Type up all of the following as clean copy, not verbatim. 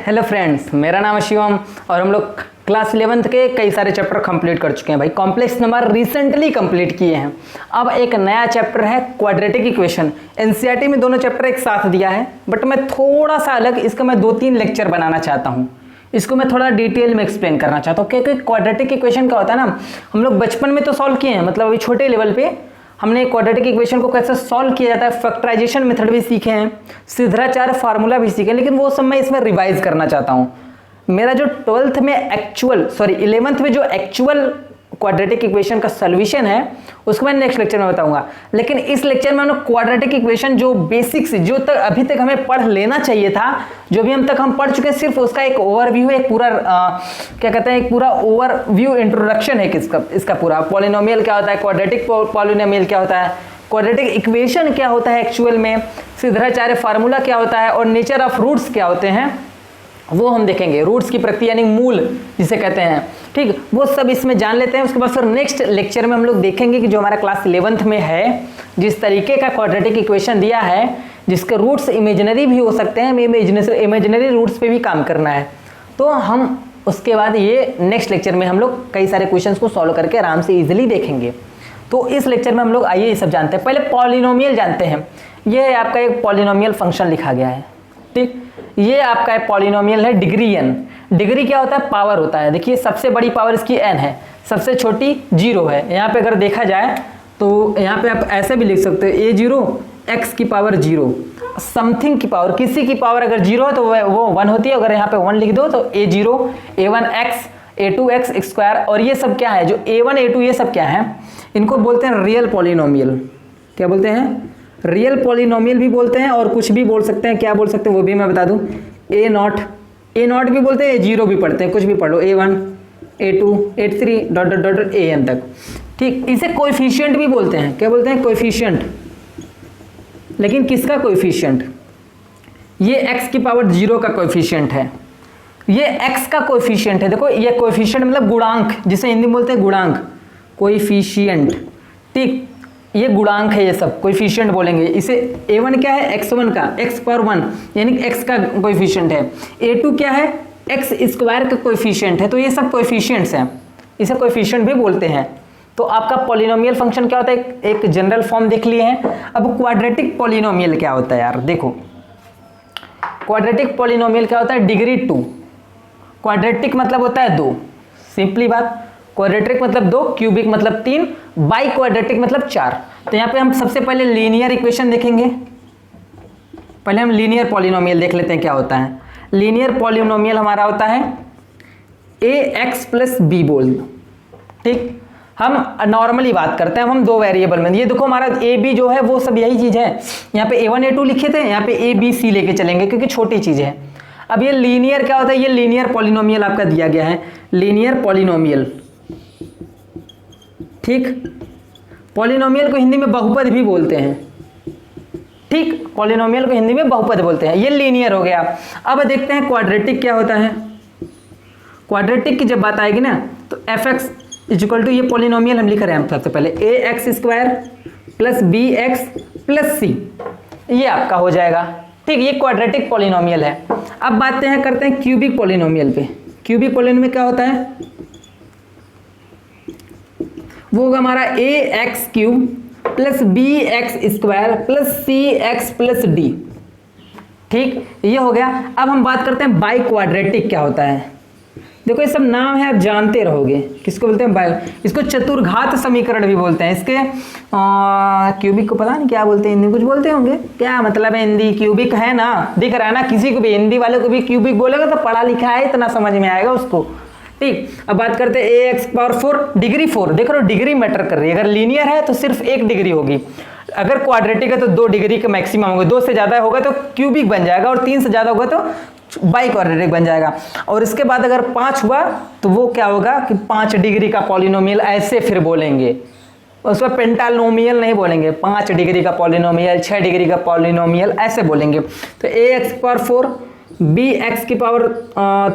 Hello friends, मेरा नाम है शिवम और हम लोग क्लास 11th के कई सारे चैप्टर कंप्लीट कर चुके हैं भाई। कॉम्प्लेक्स नंबर रिसेंटली कंप्लीट किए हैं। अब एक नया चैप्टर है क्वाड्रेटिक इक्वेशन। एनसीईआरटी में दोनों चैप्टर एक साथ दिया है, बट मैं थोड़ा सा अलग इसका मैं 2-3 लेक्चर बनाना चाहता हूँ। इसको मैं थोड़ा डिटेल में एक्सप्लेन करना चाहता हूँ, क्योंकि क्वाड्रेटिक इक्वेशन का होता है ना, हम लोग बचपन में तो सॉल्व किए हैं, मतलब अभी छोटे लेवल पे हमने क्वाड्रेटिक इक्वेशन को कैसे सॉल्व किया जाता है, फैक्टराइजेशन मेथड भी सीखे हैं, सिद्धाचार्य फार्मूला भी सीखे हैं, लेकिन वो सब मैं इसमें रिवाइज करना चाहता हूँ। मेरा जो 11th में जो एक्चुअल क्वाड्रेटिक इक्वेशन का सॉल्यूशन है उसको मैं नेक्स्ट लेक्चर में बताऊंगा। लेकिन इस लेक्चर में हम लोग क्वाड्रेटिक इक्वेशन जो बेसिक्स जो तक अभी तक हमें पढ़ लेना चाहिए था, जो भी हम पढ़ चुके हैं, सिर्फ उसका एक ओवरव्यू है, एक पूरा क्या कहते हैं, एक पूरा ओवरव्यू इंट्रोडक्शन है इसका पूरा। पॉलिनोमियल क्या होता है, क्वाड्रेटिक पॉलिनोमियल क्या होता है, क्वाड्रेटिक इक्वेशन क्या होता है एक्चुअल में, सिद्धाचार्य फार्मूला क्या होता है और नेचर ऑफ रूट्स क्या होते हैं, वो हम देखेंगे। रूट्स की प्रकृति यानी मूल जिसे कहते हैं, ठीक, वो सब इसमें जान लेते हैं। उसके बाद फिर नेक्स्ट लेक्चर में हम लोग देखेंगे कि जो हमारा क्लास 11th में है, जिस तरीके का क्वाड्रेटिक इक्वेशन दिया है, जिसके रूट्स इमेजिनरी भी हो सकते हैं, इमेजिनरी रूट्स पे भी काम करना है। तो हम उसके बाद ये नेक्स्ट लेक्चर में हम लोग कई सारे क्वेश्चंस को सॉल्व करके आराम से ईजिली देखेंगे। तो इस लेक्चर में हम लोग आइए ये सब जानते हैं। पहले पॉलिनोमियल जानते हैं। ये आपका एक पॉलिनोमियल फंक्शन लिखा गया है, ठीक। ये आपका एक पॉलिनोमियल है डिग्री n। डिग्री क्या होता है, पावर होता है। देखिए सबसे बड़ी पावर इसकी n है, सबसे छोटी 0 है। यहाँ पे अगर देखा जाए तो यहाँ पे आप ऐसे भी लिख सकते हो a0 x की पावर 0, समथिंग की पावर, किसी की पावर अगर 0 है तो वो 1 होती है। अगर यहाँ पे 1 लिख दो तो a0 a1x a2x स्क्वायर, और ये सब क्या है, जो a1 a2 ये सब क्या है, इनको बोलते हैं रियल पॉलिनोमियल। क्या बोलते हैं, रियल पॉलिनोमियल भी बोलते हैं, और कुछ भी बोल सकते हैं। क्या बोल सकते हैं वो भी मैं बता दूं, a0 भी बोलते हैं, a0 भी पढ़ते हैं, कुछ भी पढ़ लो, a1 a2 a3 dot dot dot an तक, ठीक। इसे कोएफिशिएंट भी बोलते हैं। क्या बोलते हैं, कोएफिशिएंट। लेकिन किसका कोएफिशिएंट, ये x की पावर 0 का कोएफिशिएंट है, ये x का कोएफिशिएंट है। देखो ये कोएफिशिएंट मतलब गुणांक, जिसे हिंदी में बोलते हैं गुणांक, कोएफिशिएंट, ठीक। ये गुणांक है, ये सब कोएफिशिएंट बोलेंगे इसे। a1 क्या है, x1 का, x पर 1 यानी x का कोएफिशिएंट है। a2 क्या है, x स्क्वायर का कोएफिशिएंट है। तो ये सब कोएफिशिएंट्स हैं, इसे कोएफिशिएंट भी बोलते हैं। तो आपका पॉलिनोमियल फंक्शन क्या होता है, एक जनरल फॉर्म देख लिए हैं। अब क्वाड्रेटिक पॉलिनोमियल क्या होता है यार, देखो क्वाड्रेटिक पॉलिनोमियल क्या होता है, डिग्री 2। क्वाड्रेटिक मतलब होता है 2, सिंपली बात। क्वाड्रेटिक मतलब 2, क्यूबिक मतलब 3, बाई क्वाड्रेटिक मतलब 4। तो यहाँ पे हम सबसे पहले लीनियर इक्वेशन देखेंगे। पहले हम लीनियर पॉलिनोमियल देख लेते हैं क्या होता है। लीनियर पॉलिनोमियल हमारा होता है ax प्लस बी बोल, ठीक। हम नॉर्मली बात करते हैं, हम 2 वेरिएबल में। ये देखो हमारा ए बी जो है वो सब यही चीज़ है। यहाँ पे a1 a2 लिखे थे, यहाँ पे a b c लेके चलेंगे क्योंकि छोटी चीज़ है। अब ये लीनियर क्या होता है, ये लीनियर पॉलिनोमियल आपका दिया गया है, लीनियर पॉलिनोमियल, ठीक। पॉलिनोमियल को हिंदी में बहुपद भी बोलते हैं, ठीक। पॉलिनोमियल को हिंदी में बहुपद बोलते हैं। ये लीनियर हो गया। अब देखते हैं क्वाड्रेटिक क्या होता है। क्वाड्रेटिक की जब बात आएगी ना तो fx इक्वल टू, ये पॉलिनोमियल हम लिख रहे हैं सबसे पहले, ax square plus bx plus c, ये आपका हो जाएगा, ठीक। ये क्वाड्रेटिक पॉलिनोमियल है। अब बातें करते हैं क्यूबिक पॉलिनोमियल पे। क्यूबिक पॉलिनोमियल क्या होता है, वो होगा हमारा ax cube plus bx square plus cx plus d, ठीक। ये हो गया। अब हम बात करते हैं बाई क्वाड्रेटिक क्या होता है। देखो ये सब नाम है, आप जानते रहोगे। किसको बोलते हैं, बाई, इसको चतुर्घात समीकरण भी बोलते हैं। इसके क्यूबिक को पता नहीं क्या बोलते हैं हिंदी, कुछ बोलते होंगे, क्या मतलब है हिंदी, क्यूबिक है ना, दिख रहा है ना, किसी को भी हिंदी वाले को भी क्यूबिक बोलेगा तो पढ़ा लिखा है, इतना समझ में आएगा उसको, ठीक। अब बात करते हैं ax पावर 4 डिग्री 4। देख रहे हो डिग्री मैटर कर रही है। अगर लीनियर है तो सिर्फ 1 डिग्री होगी, अगर क्वाड्रेटिक है तो 2 डिग्री का मैक्सिमम होगा। 2 से ज़्यादा होगा तो क्यूबिक बन जाएगा, और 3 से ज़्यादा होगा तो बाई क्वाड्रेटिक बन जाएगा। और इसके बाद अगर 5 हुआ तो वो क्या होगा कि 5 डिग्री का पॉलिनोमियल, ऐसे फिर बोलेंगे, उसमें पेंटानोमियल नहीं बोलेंगे, 5 डिग्री का पॉलिनोमियल, 6 डिग्री का पॉलिनोमियल, ऐसे बोलेंगे। तो ax पावर 4 bx की power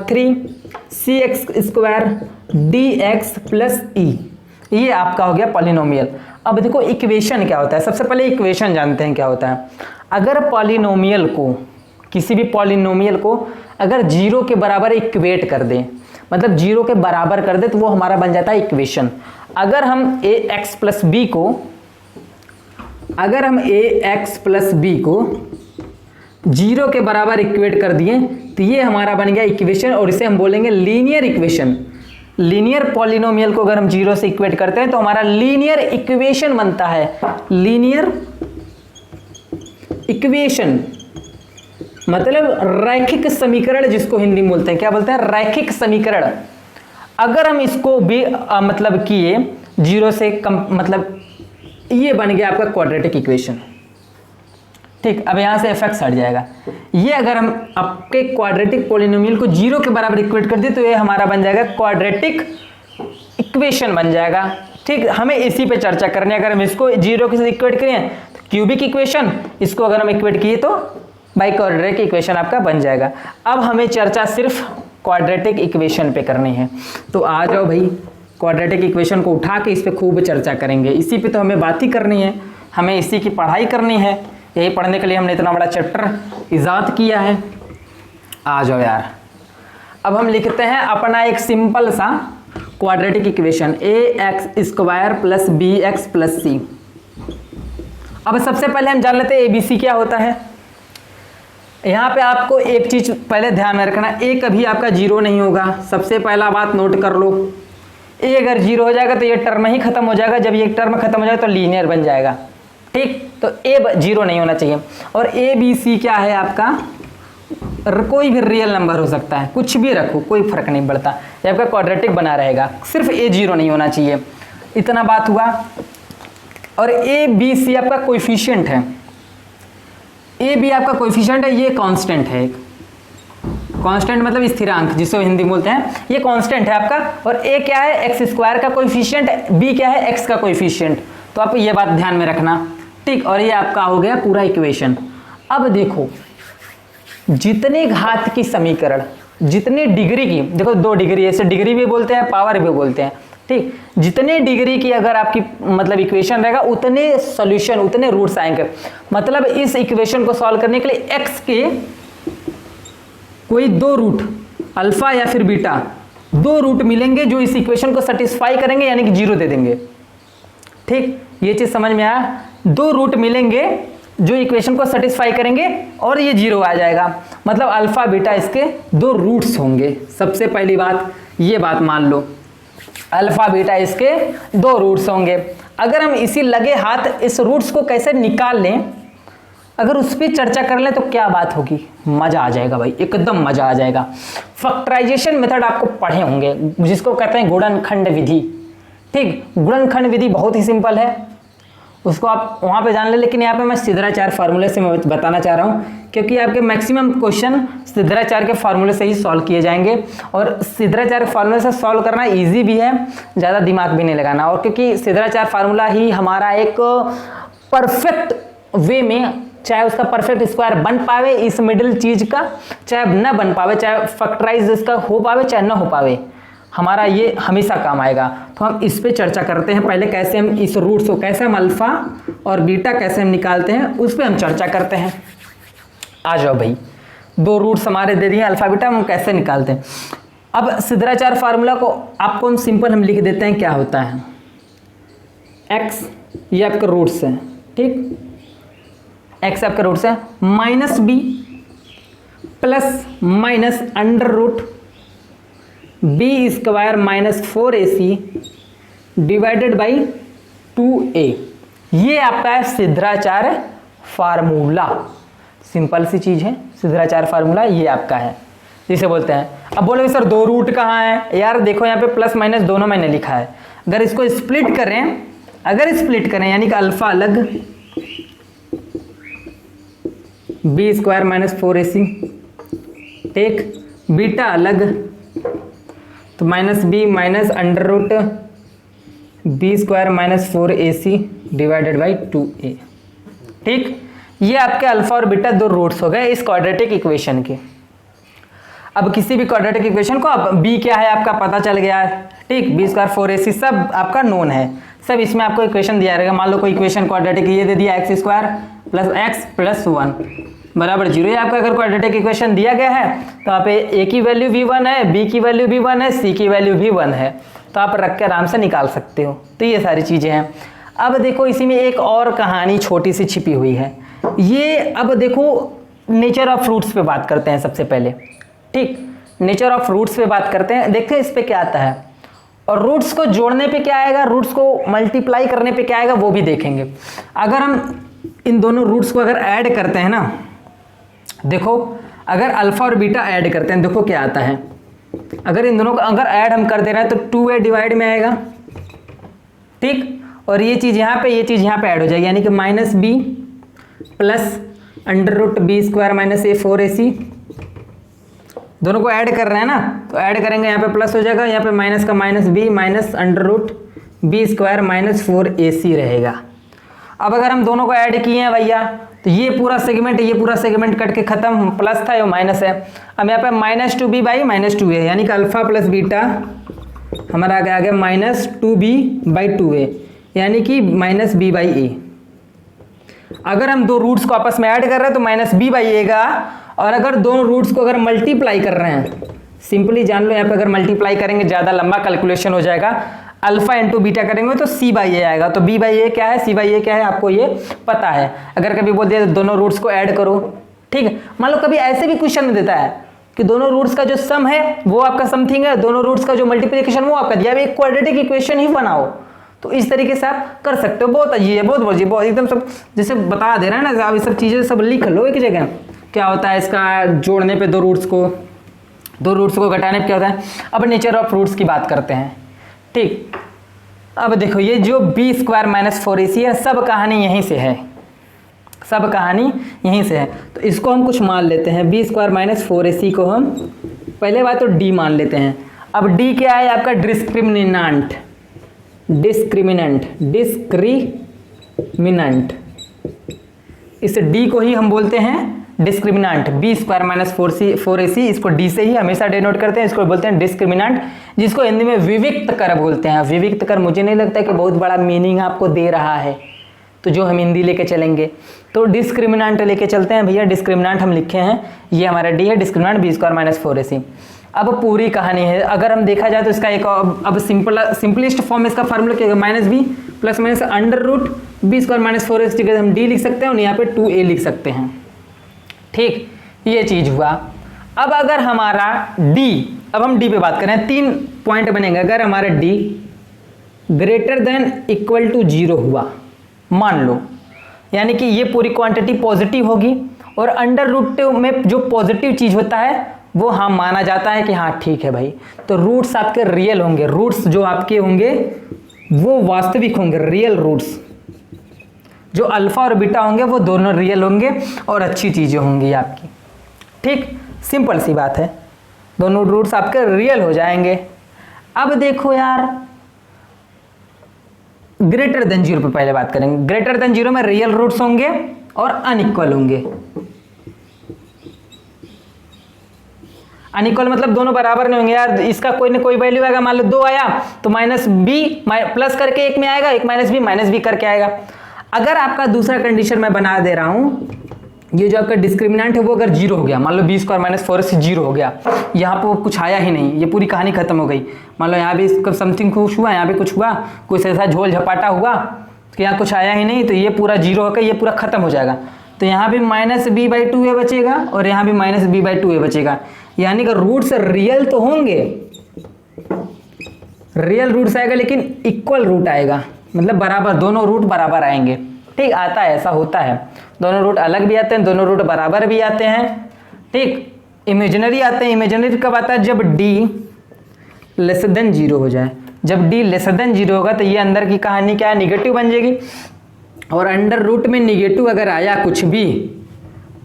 3 cx square dx plus e, ये आपका हो गया पॉलिनोमियल। अब देखो इक्वेशन क्या होता है, सबसे पहले इक्वेशन जानते हैं क्या होता है। अगर पॉलिनोमियल को किसी भी पॉलिनोमियल को अगर 0 के बराबर इक्वेट कर दें, मतलब 0 के बराबर कर दे, तो वो हमारा बन जाता है इक्वेशन। अगर हम ax प्लस बी को 0 के बराबर इक्वेट कर दिए तो ये हमारा बन गया इक्वेशन, और इसे हम बोलेंगे लीनियर इक्वेशन। लीनियर पॉलिनोमियल को अगर हम 0 से इक्वेट करते हैं तो हमारा लीनियर इक्वेशन बनता है। लीनियर इक्वेशन मतलब रैखिक समीकरण, जिसको हिंदी में बोलते हैं, क्या बोलते हैं, रैखिक समीकरण। अगर हम इसको भी मतलब किए 0 से कम, मतलब ये बन गया आपका क्वाड्रेटिक इक्वेशन। ठीक, अब यहां से एफ(x) हट जाएगा। ये अगर हम आपके क्वाड्रेटिक पॉलिनोमियल को 0 के बराबर इक्वेट कर दे तो ये हमारा बन जाएगा क्वाड्रेटिक इक्वेशन बन जाएगा। ठीक, हमें इसी पे चर्चा करनी है। अगर हम इसको 0 के साथ इक्वेट करें तो क्यूबिक इक्वेशन, इसको अगर हम इक्वेट किए तो बाई क्वाड्रेटिक इक्वेशन आपका बन जाएगा। अब हमें चर्चा सिर्फ क्वाड्रेटिक इक्वेशन पे करनी है, तो आ जाओ भाई, क्वाड्रेटिक इक्वेशन को उठा के इस पे खूब चर्चा करेंगे। इसी पे तो हमें बात ही करनी है, हमें इसी की पढ़ाई करनी है। यही पढ़ने के लिए हमने इतना बड़ा चैप्टर इजाद किया है। आ जाओ यार, अब हम लिखते हैं अपना एक सिंपल सा quadratic equation, ax² plus bx plus c। अब सबसे पहले हम जान लेते हैं ABC क्या होता है। यहाँ पे आपको एक चीज पहले ध्यान में रखना, a कभी आपका 0 नहीं होगा। सबसे पहला बात नोट कर लो, a अगर 0 हो जाएगा तो ये टर्म ही खत्म हो जाएगा। जब ये टर्म खत्म हो जाएगा तो लीनियर बन जाएगा। ठीक, तो a 0 नहीं होना चाहिए। और ABC क्या है आपका, कोई भी रियल नंबर हो सकता है, कुछ भी रखो कोई फर्क नहीं पड़ता, ये आपका क्वाड्रेटिक बना रहेगा। सिर्फ a 0 नहीं होना चाहिए, इतना बात हुआ। और ABC आपका कोएफिशिएंट है, AB आपका कोएफिशिएंट है, ये कांस्टेंट है। कांस्टेंट मतलब स्थिरांक, जिसको हिंदी में बोलते हैं, ये कांस्टेंट है आपका। और A क्या है, x² का कोएफिशिएंट, B क्या है, x का कोएफिशिएंट। तो आप ये बात ध्यान में रखना। ठीक, और ये आपका हो गया पूरा इक्वेशन। अब देखो, जितने घात की समीकरण, जितने डिग्री की, देखो 2 डिग्री, ऐसे डिग्री भी बोलते हैं, पावर भी बोलते हैं। ठीक, जितने डिग्री की अगर आपकी मतलब इक्वेशन रहेगा, उतने सॉल्यूशन, उतने रूट्स आएंगे। मतलब इस इक्वेशन को सॉल्व करने के लिए x के कोई 2 रूट, अल्फा या फिर बीटा, 2 रूट मिलेंगे जो इस इक्वेशन को सेटिस्फाई करेंगे, यानी कि 0 दे देंगे। ठीक, ये चीज समझ में आया। 2 रूट मिलेंगे जो इक्वेशन को सेटिस्फाई करेंगे और ये 0 आ जाएगा। मतलब अल्फा बीटा इसके 2 रूट्स होंगे। सबसे पहली बात ये बात मान लो, अल्फा बीटा इसके 2 रूट्स होंगे। अगर हम इसी लगे हाथ इस रूट्स को कैसे निकाल लें, अगर उस पर चर्चा कर लें तो क्या बात होगी, मजा आ जाएगा भाई, एकदम मजा आ जाएगा। फैक्टराइजेशन मेथड आपको पढ़े होंगे, जिसको कहते हैं गुणनखंड विधि। ठीक, गुणनखंड विधि बहुत ही सिंपल है, उसको आप वहाँ पे जान ले। लेकिन यहाँ पे मैं सिद्धाचार्य फार्मूले से मैं बताना चाह रहा हूँ, क्योंकि आपके मैक्सिमम क्वेश्चन सिद्धाचार्य के फार्मूले से ही सॉल्व किए जाएंगे। और सिद्धाचार्य फार्मूले से सॉल्व करना इजी भी है, ज़्यादा दिमाग भी नहीं लगाना। और क्योंकि सिद्धाचार्य फार्मूला ही हमारा एक परफेक्ट वे में, चाहे उसका परफेक्ट स्क्वायर बन पावे इस मिडिल चीज का, चाहे न बन पावे, चाहे फैक्टराइज इसका हो पावे चाहे न हो पावे, हमारा ये हमेशा काम आएगा। तो हम इस पे चर्चा करते हैं। पहले कैसे हम इस रूट्स को, कैसे हम अल्फा और बीटा कैसे हम निकालते हैं, उस पे हम चर्चा करते हैं। आ जाओ भाई, 2 रूट्स हमारे दे दिए अल्फा बीटा, हम कैसे निकालते हैं। अब सिद्धाचार्य फार्मूला को आपको हम सिंपल हम लिख देते हैं। क्या होता है, x ये आपके रूट्स हैं। ठीक, x आपके रूट्स है, -b plus minus under root b² -4ac divided by 2a। ये आपका है सिद्धाचार्य फार्मूला। सिंपल सी चीज है, सिद्धाचार्य फार्मूला ये आपका है, जिसे बोलते हैं। अब बोलोगे सर 2 रूट कहाँ है, यार देखो यहाँ पे प्लस माइनस दोनों मैंने लिखा है। अगर इसको स्प्लिट करें, अगर स्प्लिट करें यानी कि अल्फा अलग, b² -4ac, ठीक, बीटा अलग, तो -b minus under root b² -4ac divided by 2a। ठीक, ये आपके अल्फा और बीटा 2 रूट्स हो गए इस क्वाड्रेटिक इक्वेशन के। अब किसी भी क्वाड्रेटिक इक्वेशन को, अब b क्या है आपका पता चल गया है। ठीक, b² 4ac सब आपका नोन है, सब इसमें आपको इक्वेशन दिया रहेगा। मान लो कोई इक्वेशन क्वाड्रेटिक ये दे दिया x² + x + 1, बराबर 0। ये आपका अगर क्वाड्रेटिक इक्वेशन दिया गया है तो आप ए की वैल्यू भी 1 है, बी की वैल्यू भी 1 है, सी की वैल्यू भी 1 है, तो आप रख के आराम से निकाल सकते हो। तो ये सारी चीज़ें हैं। अब देखो इसी में एक और कहानी छोटी सी छिपी हुई है। ये अब देखो नेचर ऑफ फ्रूट्स पे बात करते हैं सबसे पहले। ठीक, नेचर ऑफ रूट्स पे बात करते हैं, देखते हैं इस पे क्या आता है, और रूट्स को जोड़ने पे क्या आएगा, रूट्स को मल्टीप्लाई करने पे क्या आएगा वो भी देखेंगे। अगर हम इन दोनों रूट्स को अगर ऐड करते हैं ना, देखो अगर अल्फा और बीटा ऐड करते हैं, देखो क्या आता है। अगर इन दोनों को अगर ऐड हम कर दे रहे हैं तो 2a डिवाइड में आएगा। ठीक, और ये चीज़ यहाँ पे, ये चीज़ यहाँ पे ऐड हो जाएगी, यानी कि -b plus √b² minus a4ac। दोनों को ऐड कर रहे हैं ना, तो ऐड करेंगे, यहाँ पे प्लस हो जाएगा, यहाँ पे माइनस का -b minus √b² minus 4ac रहेगा। अब अगर हम दोनों को ऐड किए हैं भैया, तो ये पूरा सेगमेंट कट के खत्म, प्लस था ये माइनस है। अब यहाँ पे -2b बाई -2a, यानी कि अल्फा प्लस बीटा हमारा आगे आ गया -2b/2a, यानी कि -b/a। अगर हम दो रूट्स को आपस में ऐड कर रहे हैं तो -b/a का, और अगर दोनों रूट्स को अगर मल्टीप्लाई कर रहे हैं, सिंपली जान लो यहाँ पे अगर मल्टीप्लाई करेंगे ज़्यादा लंबा कैलकुलेशन हो जाएगा, अल्फा इंटू बीटा करेंगे तो c/a आएगा। तो b/a क्या है, c/a क्या है, आपको ये पता है। अगर कभी बोल दिया तो दोनों रूट्स को ऐड करो, ठीक है। मान लो कभी ऐसे भी क्वेश्चन देता है कि दोनों रूट्स का जो सम है वो आपका समथिंग है, दोनों रूट्स का जो मल्टीप्लिकेशन वो आपका दिया, एक क्वाड्रेटिक इक्वेशन ही बनाओ। तो इस तरीके से आप कर सकते हो। बहुत अजीब है, बहुत एकदम सब जैसे बता दे रहा है ना, आप ये सब चीज़ें सब लिख लो एक जगह। क्या होता है इसका जोड़ने पे दो रूट्स को घटाने पे क्या होता है। अब नेचर ऑफ रूट्स की बात करते हैं। ठीक, अब देखो ये जो b² माइनस 4ac है, सब कहानी यहीं से है, तो इसको हम कुछ मान लेते हैं। b² माइनस 4ac को हम पहले बात तो d मान लेते हैं। अब d क्या है आपका, डिस्क्रिमिनेंट। इस d को ही हम बोलते हैं डिस्क्रिमिनेंट। b² माइनस 4ac, इसको d से ही हमेशा डिनोट करते हैं, इसको बोलते हैं डिस्क्रिमिनेंट, जिसको हिंदी में विविक्त कर बोलते हैं। विविक्त कर मुझे नहीं लगता कि बहुत बड़ा मीनिंग आपको दे रहा है, तो जो हम हिंदी लेके चलेंगे तो डिस्क्रिमिनेंट लेके चलते हैं भैया। डिस्क्रिमिनेंट हम लिखे हैं, ये हमारा d है, डिस्क्रिमिनेंट b² माइनस 4ac। अब पूरी कहानी है, अगर हम देखा जाए तो इसका एक अब सिंपलेस्ट फॉर्म इसका फार्मूला क्या होगा, -b plus minus √b² minus 4ac के हम d लिख सकते हैं और यहाँ पे 2a लिख सकते हैं। ठीक, ये चीज हुआ। अब अगर हमारा d, अब हम d पे बात करें, 3 पॉइंट बनेंगे। अगर हमारा d greater than equal to 0 हुआ, मान लो, यानी कि ये पूरी क्वांटिटी पॉजिटिव होगी, और अंडर रूट में जो पॉजिटिव चीज होता है वो हाँ माना जाता है कि हाँ ठीक है भाई, तो रूट्स आपके रियल होंगे। रूट्स जो आपके होंगे वो वास्तविक होंगे, रियल रूट्स। जो अल्फा और बीटा होंगे वो दोनों रियल होंगे और अच्छी चीज़ें होंगी आपकी। ठीक, सिंपल सी बात है, दोनों रूट्स आपके रियल हो जाएंगे। अब देखो यार, ग्रेटर देन 0 पे पहले बात करेंगे। ग्रेटर देन 0 में रियल रूट्स होंगे और अनइक्वल होंगे। अनइक्वल मतलब दोनों बराबर नहीं होंगे यार, इसका कोई ना कोई वैल्यू आएगा। मान लो 2 आया तो -b प्लस करके 1 में आएगा, एक -b करके आएगा। अगर आपका दूसरा कंडीशन मैं बना दे रहा हूं, ये जो आपका डिस्क्रिमिनेंट है वो अगर 0 हो गया, मान लो b² माइनस 4ac 0 हो गया, यहाँ पे वो कुछ आया ही नहीं, ये पूरी कहानी खत्म हो गई। मान लो यहाँ भी इसका समथिंग कुछ हुआ, यहाँ पे कुछ हुआ, कुछ ऐसा झोल झपाटा हुआ कि यहाँ कुछ आया ही नहीं, तो ये पूरा 0 होकर ये पूरा खत्म हो जाएगा। तो यहाँ भी -b/2a बचेगा और यहाँ भी -b/2a बचेगा, यानी कि रूट्स रियल तो होंगे, रियल रूट्स आएगा लेकिन इक्वल रूट आएगा, मतलब बराबर, दोनों रूट बराबर आएंगे। ठीक, आता है, ऐसा होता है, दोनों रूट अलग भी आते हैं, दोनों रूट बराबर भी आते हैं। ठीक, इमेजिनरी आते हैं। इमेजिनरी कब आता है, जब d लेस देन 0 हो जाए। जब d लेस देन 0 होगा तो ये अंदर की कहानी क्या है, निगेटिव बन जाएगी। और अंडर रूट में निगेटिव अगर आया कुछ भी,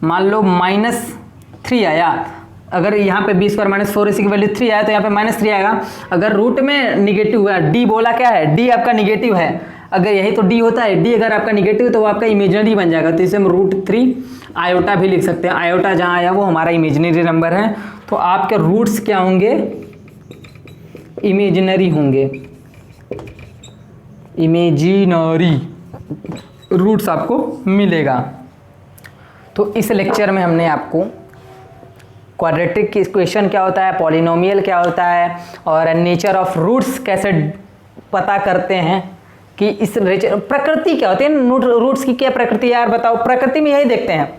मान लो -3 आया, अगर यहाँ पे b² माइनस 4ac की वैल्यू 3 आया तो यहाँ पे -3 आएगा। अगर रूट में निगेटिव हुआ, d बोला क्या है, d आपका निगेटिव है, अगर यही तो d होता है, d अगर आपका निगेटिव तो वो आपका इमेजिनरी बन जाएगा, तो इसे हम √3 आयोटा भी लिख सकते हैं। आयोटा जहाँ आया वो हमारा इमेजिनरी नंबर है, तो आपके रूट्स क्या होंगे, इमेजिनरी होंगे, इमेजिनरी रूट्स आपको मिलेगा। तो इस लेक्चर में हमने आपको क्वाड्रेटिक इक्वेशन क्या होता है, पॉलिनोमियल क्या होता है और नेचर ऑफ रूट्स कैसे पता करते हैं कि इस प्रकृति क्या होती है, रूट्स की क्या प्रकृति है यार बताओ। प्रकृति में यही देखते हैं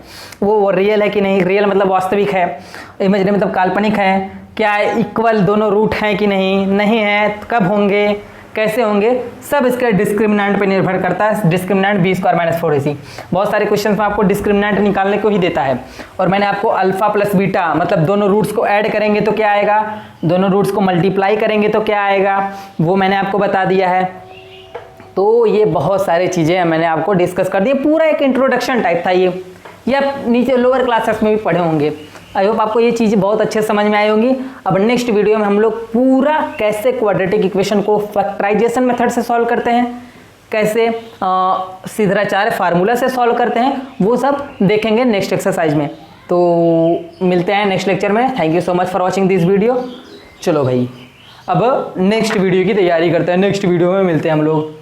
वो रियल है कि नहीं, रियल मतलब वास्तविक है, इमेजिनरी मतलब काल्पनिक है, क्या इक्वल दोनों रूट हैं कि नहीं, नहीं है, कब होंगे, कैसे होंगे, सब इसके डिस्क्रिमिनेंट पे निर्भर करता है। Discriminant B square minus 4ac। बहुत सारे क्वेश्चन में आपको डिस्क्रिमिनेंट निकालने को ही देता है। और मैंने आपको अल्फा प्लस बीटा मतलब दोनों रूट्स को ऐड करेंगे तो क्या आएगा, दोनों रूट्स को मल्टीप्लाई करेंगे तो क्या आएगा, वो मैंने आपको बता दिया है। तो ये बहुत सारी चीज़ें मैंने आपको डिस्कस कर दी, पूरा एक इंट्रोडक्शन टाइप था ये आप नीचे लोअर क्लासेस में भी पढ़े होंगे। आई होप आपको ये चीज़ बहुत अच्छे समझ में आई होंगी। अब नेक्स्ट वीडियो में हम लोग पूरा कैसे क्वाड्रेटिक इक्वेशन को फैक्टराइजेशन मेथड से सॉल्व करते हैं, कैसे सिद्धाचार्य फार्मूला से सॉल्व करते हैं, वो सब देखेंगे नेक्स्ट एक्सरसाइज में। तो मिलते हैं नेक्स्ट लेक्चर में। Thank you so much for watching this video. चलो भाई अब नेक्स्ट वीडियो की तैयारी करते हैं, नेक्स्ट वीडियो में मिलते हैं हम लोग।